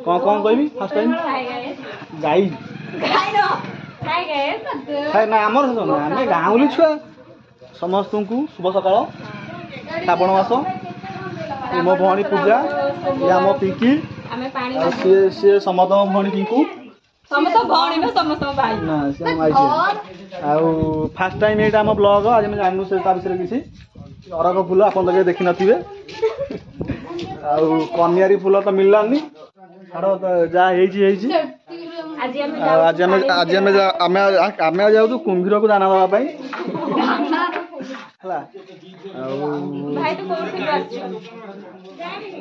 कौन कहबी first time गाई खाए ना आमर आम गाँवली छुआ समस्त को शुभ सकाल श्रावण मास मो भौणी पूजा ये आम पिंकी सी समस्त भौणी पिंकू फास्ट टाइम ये आम ब्लॉग आज मैं जानू से विषय किसी अरग फूल आप देखी नथिबे कन्यारी फूल तो मिललानी छाड़ आज जाऊँ कुंभीर को दाना देवाई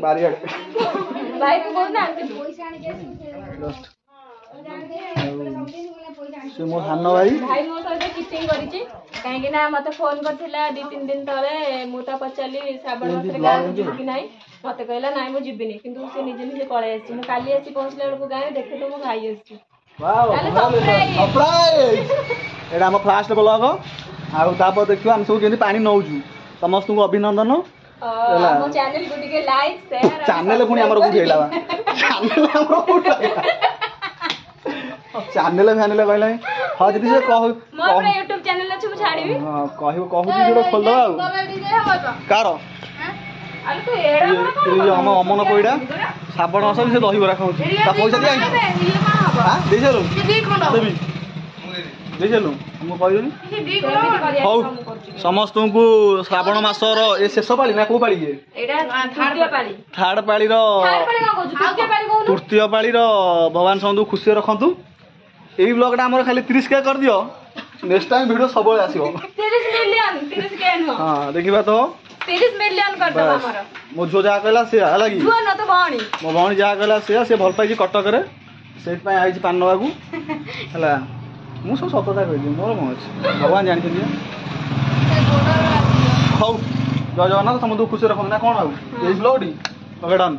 बारियाड मो सान भाई भाई मो सहित किटिंग करिछि काहेकि ना मते फोन करथिला 2-3 दिन तळे मु ता पचाली श्रावण मास रे गाँ जिबि कि नाही मते कहला नाही मु जिबिनी किंतु से निजे निजे पळे आछि मु काली आछि पहुंचले बेलको गाँ देखे तो मो भाई आछि वाओ सरप्राइज एडा हम फास्ट ब्लॉग आ तापर देखियो हम सब केनी पानी नौजु समस्त को अभिनंदन मो चैनल को टिके लाइक शेयर चैनल पुनी हमर बुझेला चैनल हमर बुझेला चैनल फैनल कहला हां जदी से कह मोर YouTube चैनल अछि छाड़ीबी हां कहबो वीडियो खोल दबा कार अरे तो एड़ा ये हम अमन कोइडा श्रावण मास से दही बरा खाउछी ता पैसा दिया ये कोन हबो हां दे चलो दी कोन देबी दे चलो हम कहयोनी ये दी कोन हौ समस्त को श्रावण मासर ए शेष पाली ना को पाली ये एड़ा थर्ड पाली रो तृतीय तृतीय पाली रो भगवान समस्त खुशी रखंतु एई ब्लॉग टा हमर खाली 30 के कर दियो नेक्स्ट टाइम वीडियो सब आसीबो 30 मिलियन 30 के न हां देखिबा तो 30 मिलियन कर दबा हमर मो जो जा कहला से लागी जो न तो भणी मो भणी जा कहला से भल पाई कटक रे सेट पाई आइछि पान नवागु हला मु सब सतता कहि मोर मन अछि भगवान जानि छथि हौ जय जगन्नाथ समुद्र खुशी रखन ना कोन हौ ए ब्लॉग डी ओके डन।